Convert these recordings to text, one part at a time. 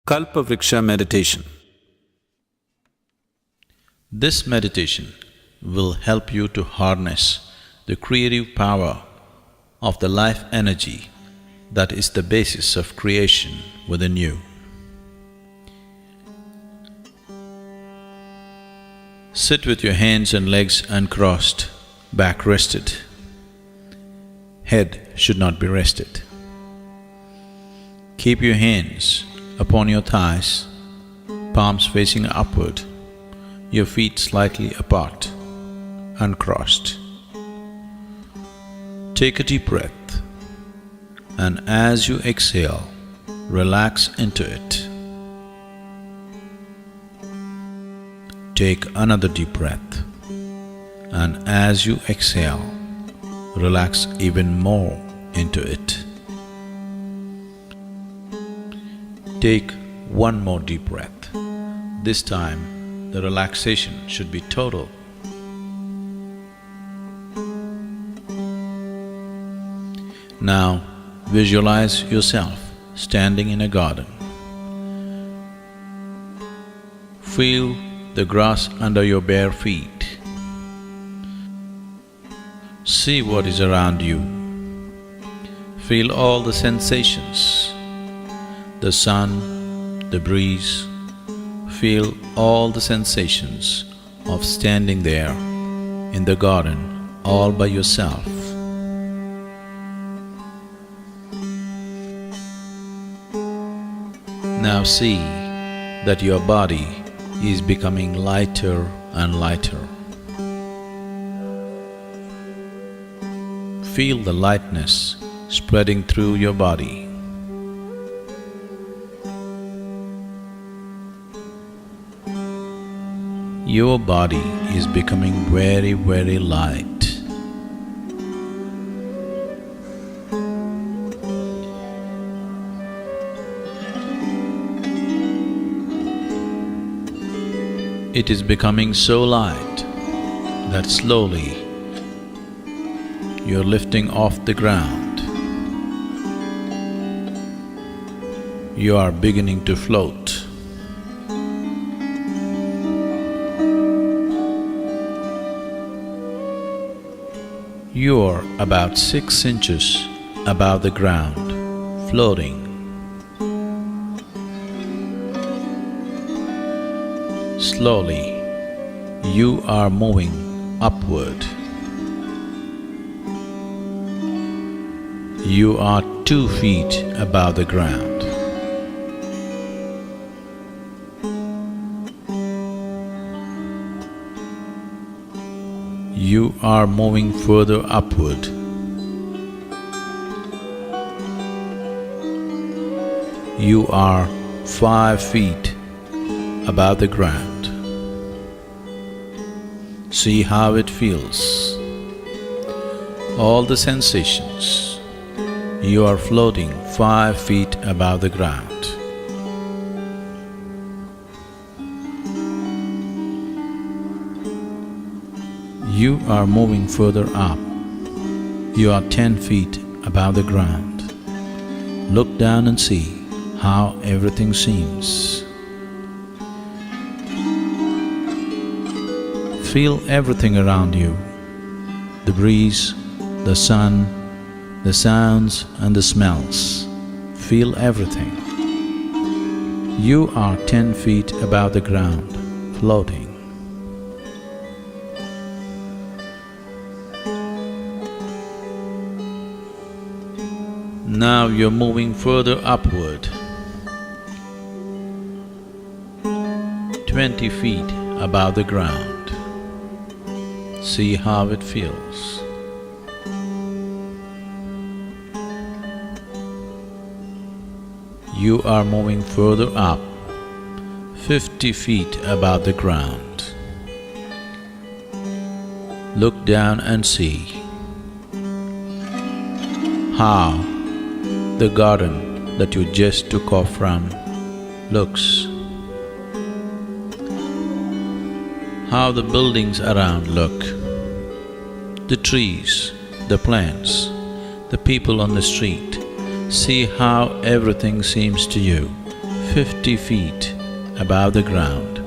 Kalpavriksha meditation. This meditation will help you to harness the creative power of the life energy that is the basis of creation within you. Sit with your hands and legs uncrossed, back rested. Head should not be rested. Keep your hands upon your thighs, palms facing upward, your feet slightly apart, uncrossed. Take a deep breath, and as you exhale, relax into it. Take another deep breath, and as you exhale, relax even more into it. Take one more deep breath. This time, the relaxation should be total. Now, visualize yourself standing in a garden. Feel the grass under your bare feet. See what is around you. Feel all the sensations. The sun, the breeze, feel all the sensations of standing there in the garden all by yourself. Now see that your body is becoming lighter and lighter. Feel the lightness spreading through your body. Your body is becoming very, very light. It is becoming so light that slowly you're lifting off the ground. You are beginning to float. You are about 6 inches above the ground, floating. Slowly, you are moving upward. You are 2 feet above the ground. You are moving further upward. You are 5 feet above the ground. See how it feels. All the sensations. You are floating 5 feet above the ground. You are moving further up. You are 10 feet above the ground. Look down and see how everything seems. Feel everything around you, the breeze, the sun, the sounds and the smells. Feel everything. You are 10 feet above the ground, floating. Now you're moving further upward, 20 feet above the ground. See how it feels. You are moving further up, 50 feet above the ground. Look down and see how the garden that you just took off from looks. How the buildings around look, the trees, the plants, the people on the street. See how everything seems to you. 50 feet above the ground,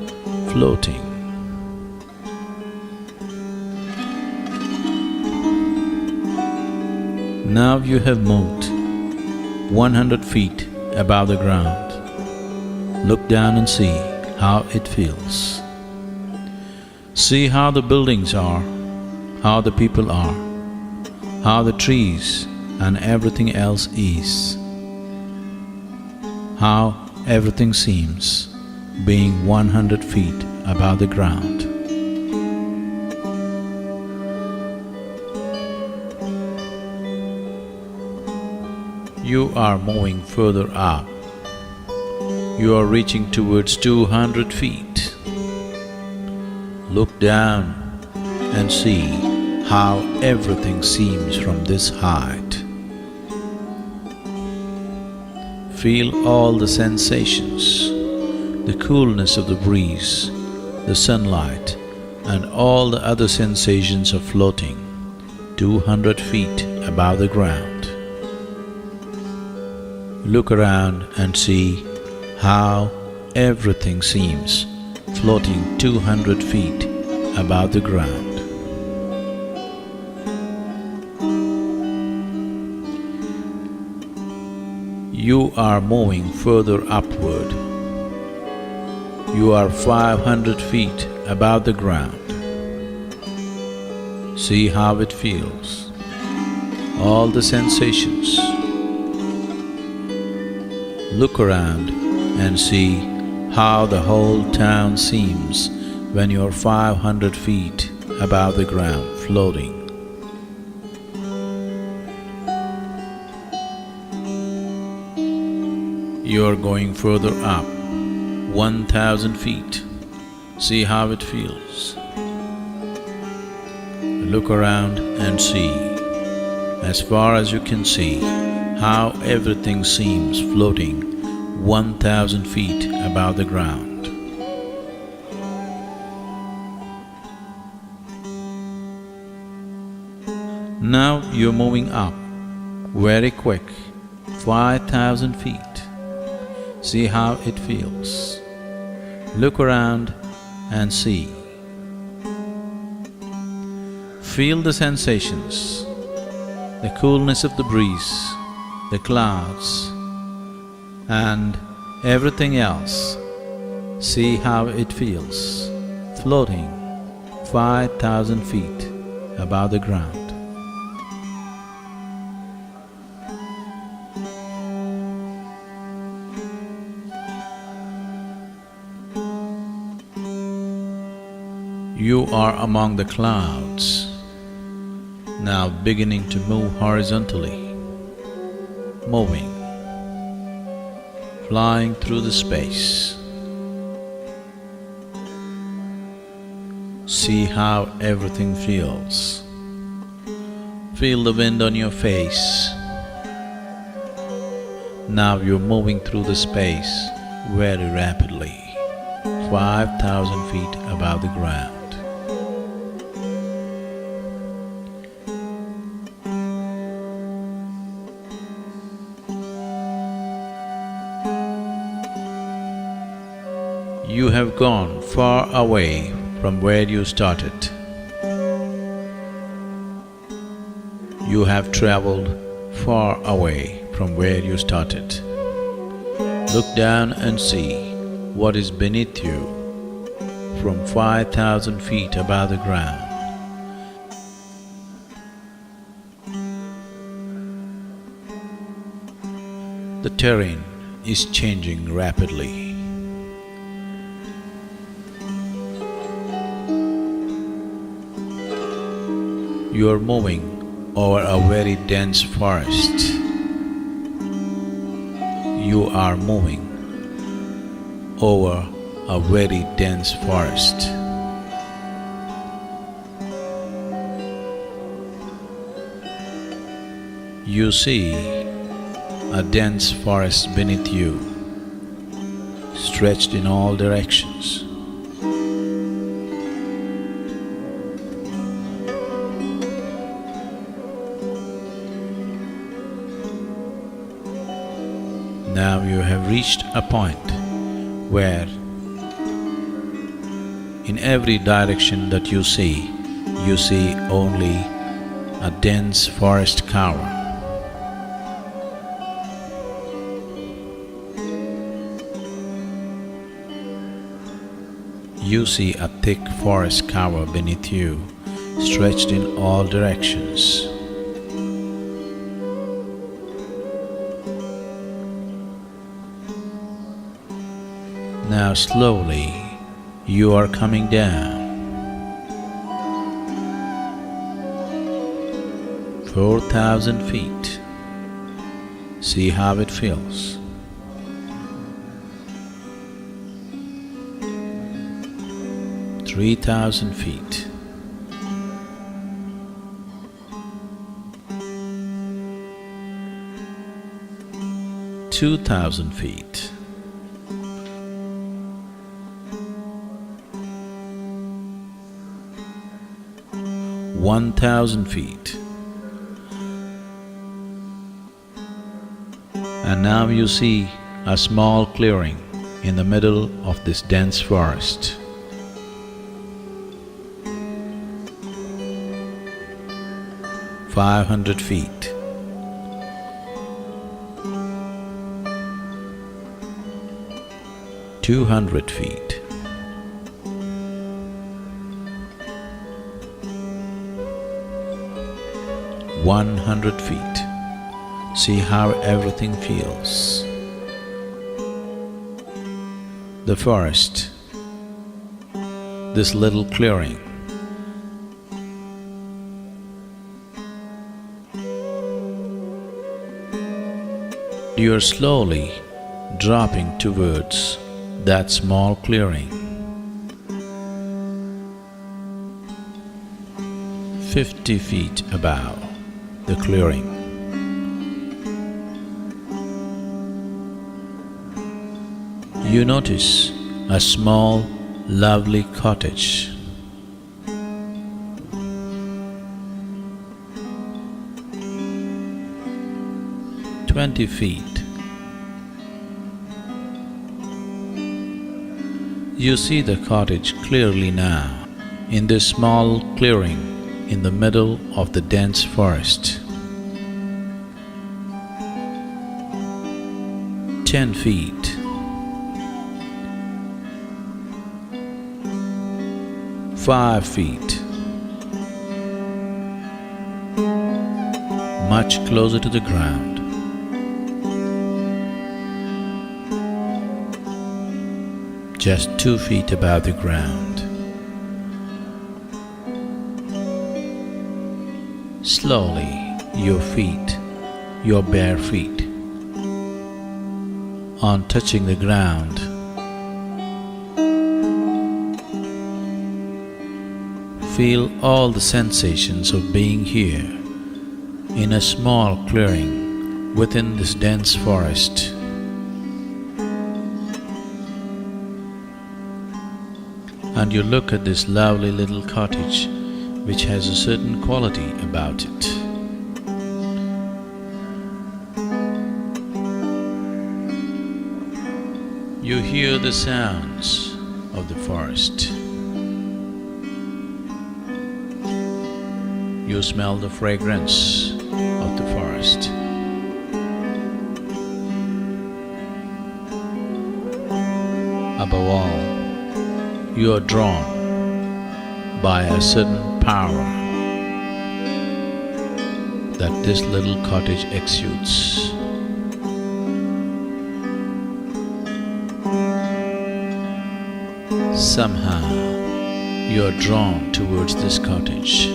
floating. Now you have moved 100 feet above the ground. Look down and see how it feels. See how the buildings are, how the people are, how the trees and everything else is, how everything seems being 100 feet above the ground. You are moving further up. You are reaching towards 200 feet. Look down and see how everything seems from this height. Feel all the sensations, the coolness of the breeze, the sunlight, and all the other sensations of floating 200 feet above the ground. Look around and see how everything seems floating 200 feet above the ground. You are moving further upward. You are 500 feet above the ground. See how it feels, all the sensations. Look around and see how the whole town seems when you are 500 feet above the ground, floating. You are going further up, 1,000 feet. See how it feels. Look around and see, as far as you can see, how everything seems floating 1,000 feet above the ground. Now you're moving up, very quick, 5,000 feet. See how it feels. Look around and see. Feel the sensations, the coolness of the breeze, the clouds, and everything else. See how it feels, floating 5,000 feet above the ground. You are among the clouds, now beginning to move horizontally, moving, flying through the space. See how everything feels. Feel the wind on your face. Now you're moving through the space very rapidly, 5,000 feet above the ground. You have gone far away from where you started. You have traveled far away from where you started. Look down and see what is beneath you from 5,000 feet above the ground. The terrain is changing rapidly. You are moving over a very dense forest. You are moving over a very dense forest. You see a dense forest beneath you, stretched in all directions. Now you have reached a point where in every direction that you see only a dense forest cover. You see a thick forest cover beneath you, stretched in all directions. Now slowly you are coming down. 4,000 feet. See how it feels. 3,000 feet. 2,000 feet. 1,000 feet. And now you see a small clearing in the middle of this dense forest. 500 feet. 200 feet. 100 feet. See how everything feels. The forest, this little clearing. You are slowly dropping towards that small clearing. 50 feet above the clearing. You notice a small, lovely cottage. 20 feet. You see the cottage clearly now, in this small clearing in the middle of the dense forest. 10 feet. 5 feet. Much closer to the ground. 2 feet above the ground. Slowly, your feet, your bare feet, on touching the ground, feel all the sensations of being here in a small clearing within this dense forest. And you look at this lovely little cottage which has a certain quality about it. You hear the sounds of the forest. You smell the fragrance of the forest. Above all, you are drawn by a certain power that this little cottage exudes. Somehow, you are drawn towards this cottage.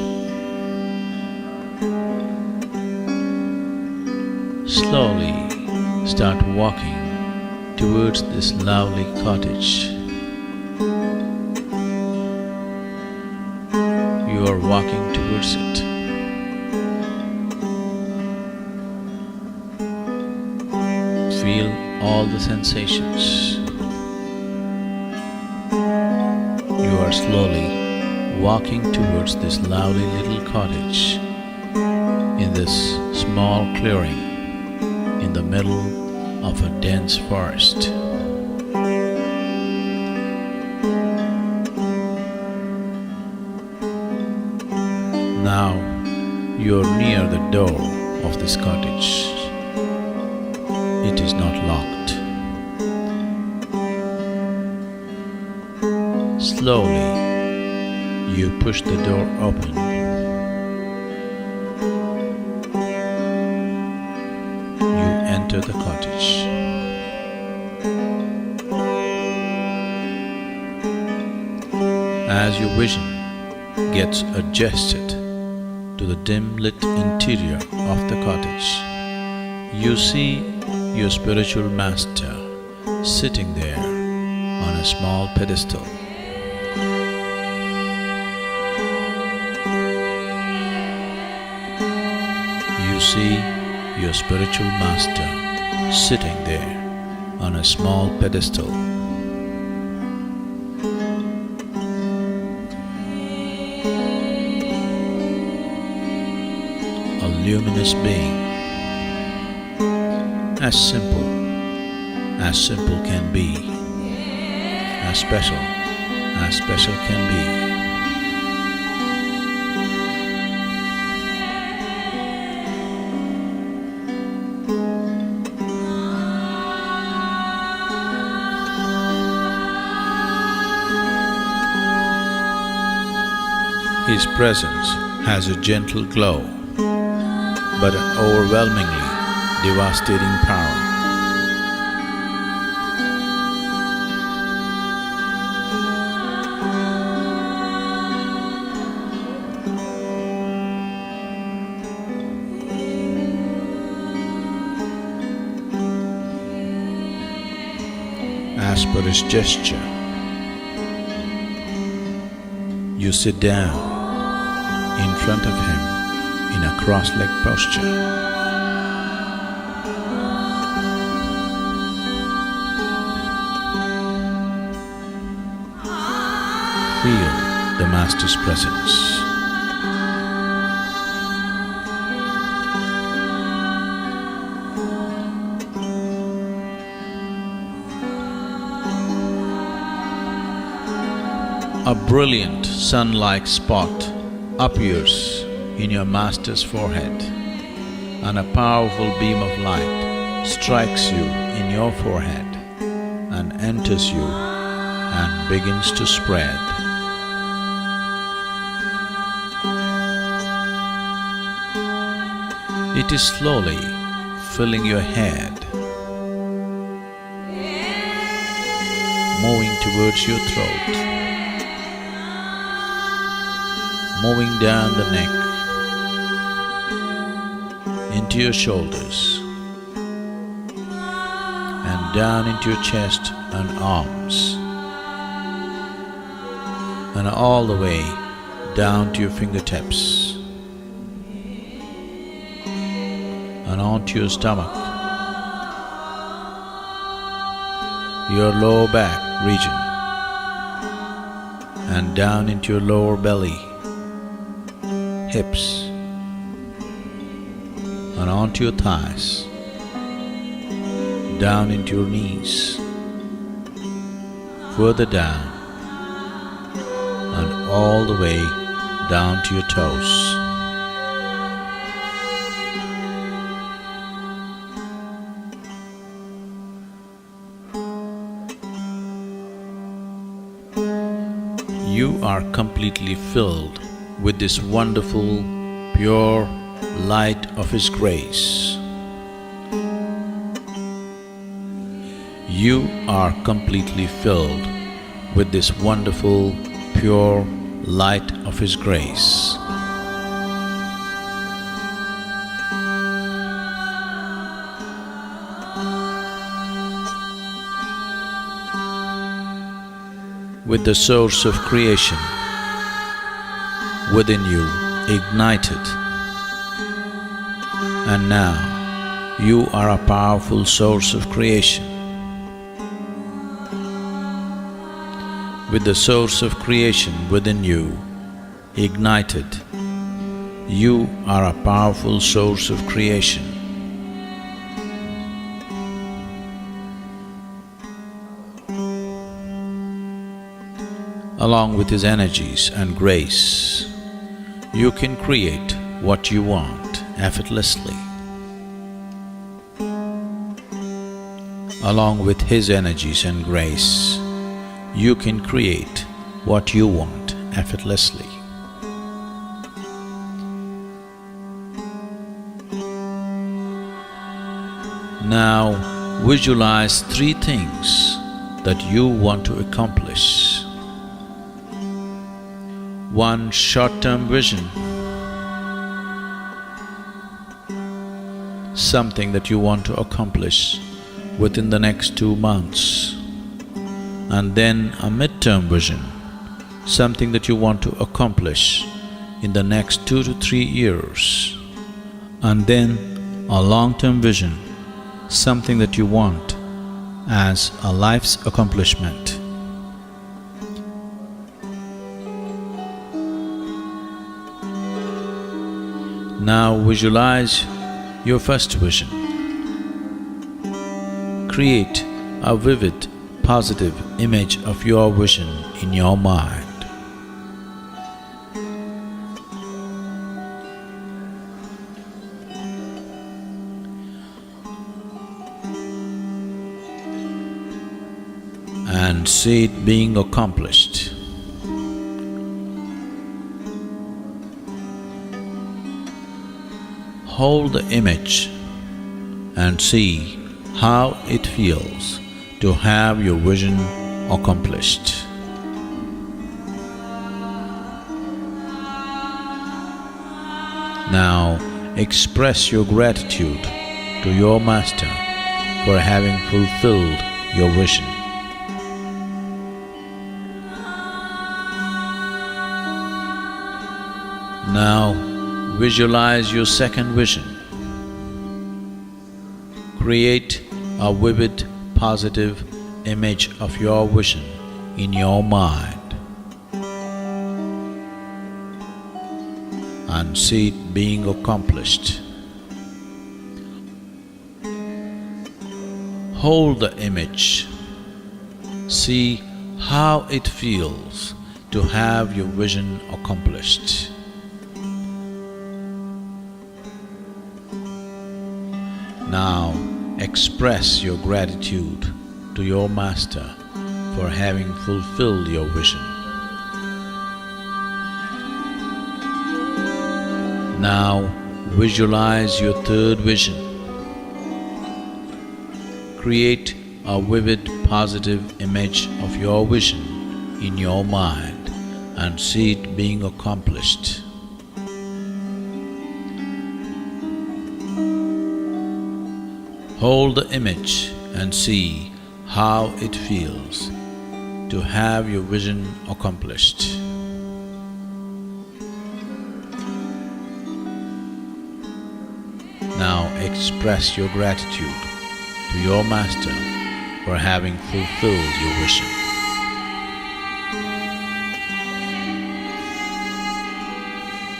Slowly start walking towards this lovely cottage. You are walking towards it. Feel all the sensations. You are slowly walking towards this lovely little cottage in this small clearing in the middle of a dense forest. Now you are near the door of this cottage. It is not locked. Slowly, you push the door open. You enter the cottage. As your vision gets adjusted to the dim-lit interior of the cottage, you see your spiritual master sitting there on a small pedestal. You see your spiritual master sitting there on a small pedestal. A luminous being, as simple can be, as special can be. His presence has a gentle glow, but an overwhelmingly devastating power. As per his gesture, you sit down in front of him in a cross-legged posture. Feel the Master's presence. A brilliant sun-like spot appears in your Master's forehead, and a powerful beam of light strikes you in your forehead and enters you and begins to spread. It is slowly filling your head, moving towards your throat, moving down the neck, into your shoulders, and down into your chest and arms, and all the way down to your fingertips, and onto your stomach, your lower back region, and down into your lower belly, hips, and onto your thighs, down into your knees, further down, and all the way down to your toes. You are completely filled with this wonderful, pure light of His grace. You are completely filled with this wonderful, pure light of His grace. With the source of creation within you ignited, and now you are a powerful source of creation. With the source of creation within you ignited, you are a powerful source of creation. along with his energies and grace, you can create what you want effortlessly. Along with his energies and grace, you can create what you want effortlessly. Now visualize 3 things that you want to accomplish. 1 short-term vision, something that you want to accomplish within the next 2 months, and then a mid-term vision, something that you want to accomplish in the next 2 to 3 years, and then a long-term vision, something that you want as a life's accomplishment. Now visualize your first vision. Create a vivid, positive image of your vision in your mind. And see it being accomplished. Hold the image and see how it feels to have your vision accomplished. Now express your gratitude to your Master for having fulfilled your vision. Now visualize your second vision. Create a vivid, positive image of your vision in your mind and see it being accomplished. Hold the image. See how it feels to have your vision accomplished. Now express your gratitude to your Master for having fulfilled your vision. Now visualize your third vision. Create a vivid, positive image of your vision in your mind and see it being accomplished. Hold the image and see how it feels to have your vision accomplished. Now express your gratitude to your Master for having fulfilled your vision.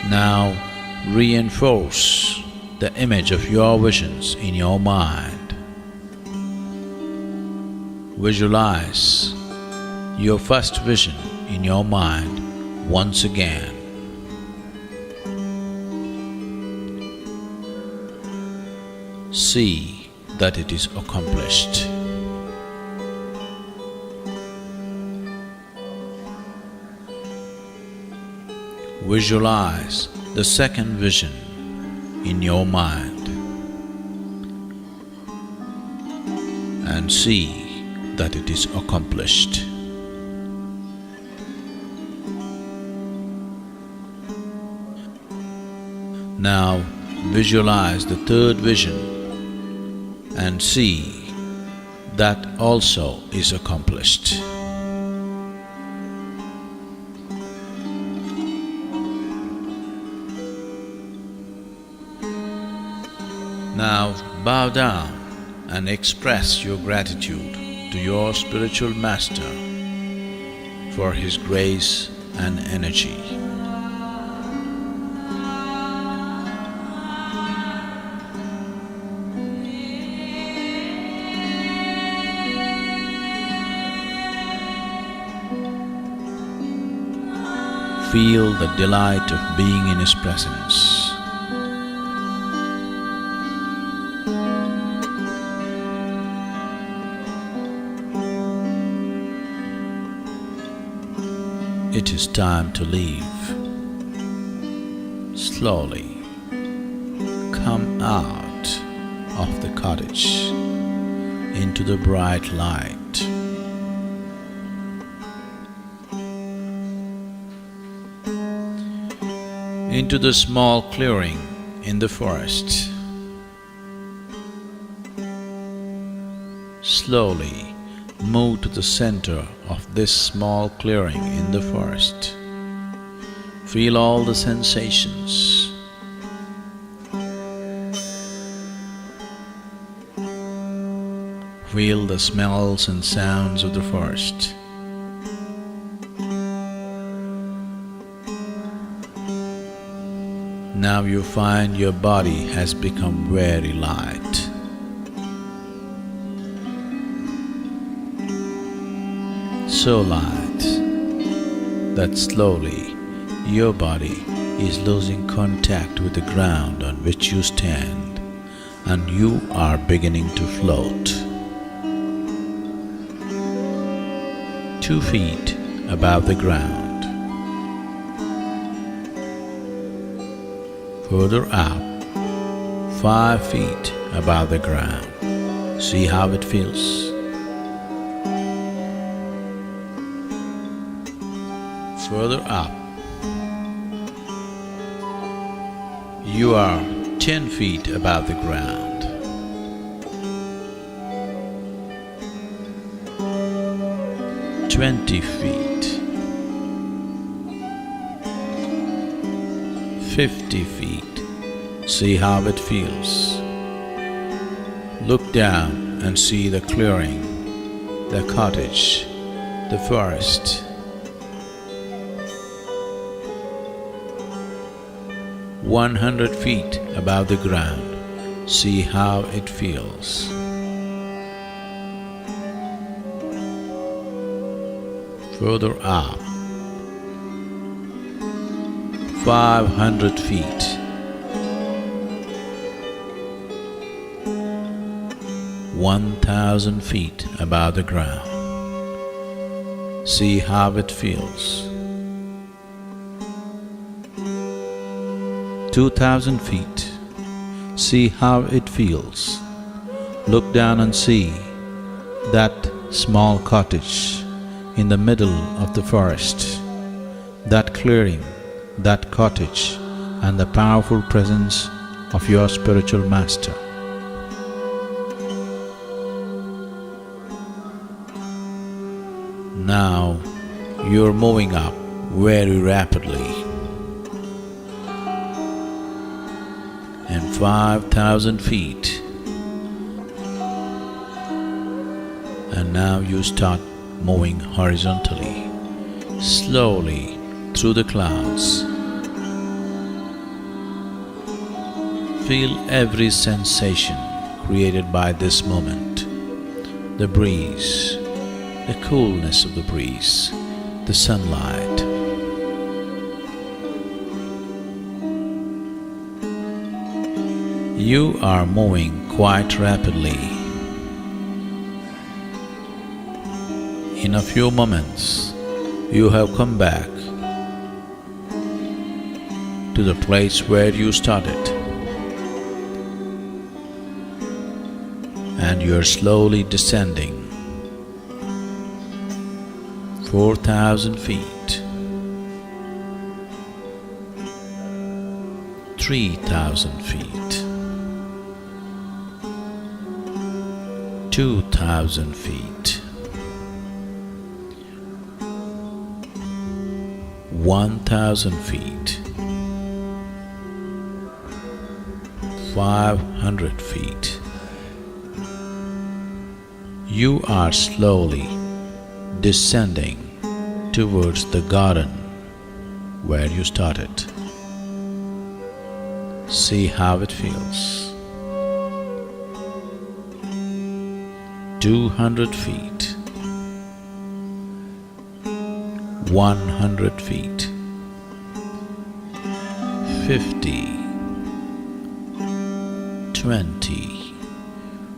Now reinforce the image of your visions in your mind. Visualize your first vision in your mind once again. See that it is accomplished. Visualize the second vision in your mind and see that it is accomplished. Now visualize the third vision and see that also is accomplished. Now bow down and express your gratitude to your spiritual Master for his grace and energy. Feel the delight of being in His presence. It is time to leave. Slowly come out of the cottage into the bright light. Into the small clearing in the forest. Slowly move to the center of this small clearing in the forest. Feel all the sensations. Feel the smells and sounds of the forest. Now you find your body has become very light. So light that slowly your body is losing contact with the ground on which you stand, and you are beginning to float. 2 feet above the ground. Further up, 5 feet above the ground. See how it feels? Further up, you are 10 feet above the ground. 20 feet, 50 feet. See how it feels. Look down and see the clearing, the cottage, the forest. 100 feet above the ground. See how it feels. Further up, 500 feet. 1,000 feet above the ground. See how it feels. 2,000 feet. See how it feels. Look down and see that small cottage in the middle of the forest, that clearing, that cottage, and the powerful presence of your spiritual master. Now you're moving up very rapidly, and 5,000 feet, and now you start moving horizontally, slowly through the clouds. Feel every sensation created by this moment, the breeze, the coolness of the breeze, the sunlight. You are moving quite rapidly. In a few moments, you have come back to the place where you started, and you are slowly descending 4,000 feet, 3,000 feet, 2,000 feet, 1,000 feet, 500 feet. You are slowly descending towards the garden where you started. See how it feels. 200 feet, 100 feet, 50, 20,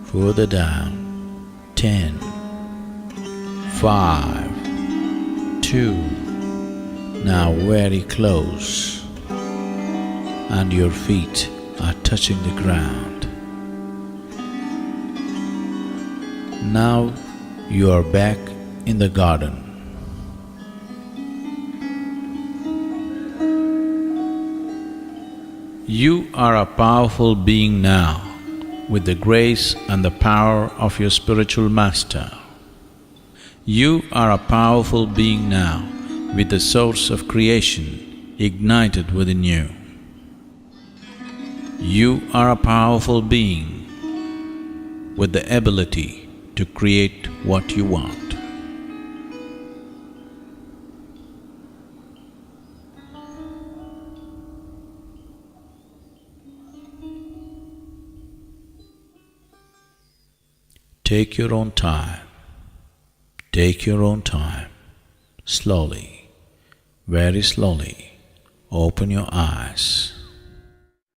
further down, 10, 5, 2, now very close, and your feet are touching the ground. Now you are back in the garden. You are a powerful being now, with the grace and the power of your spiritual master. You are a powerful being now, with the source of creation ignited within you. You are a powerful being with the ability to create what you want. Take your own time. Take your own time. Slowly, very slowly, open your eyes.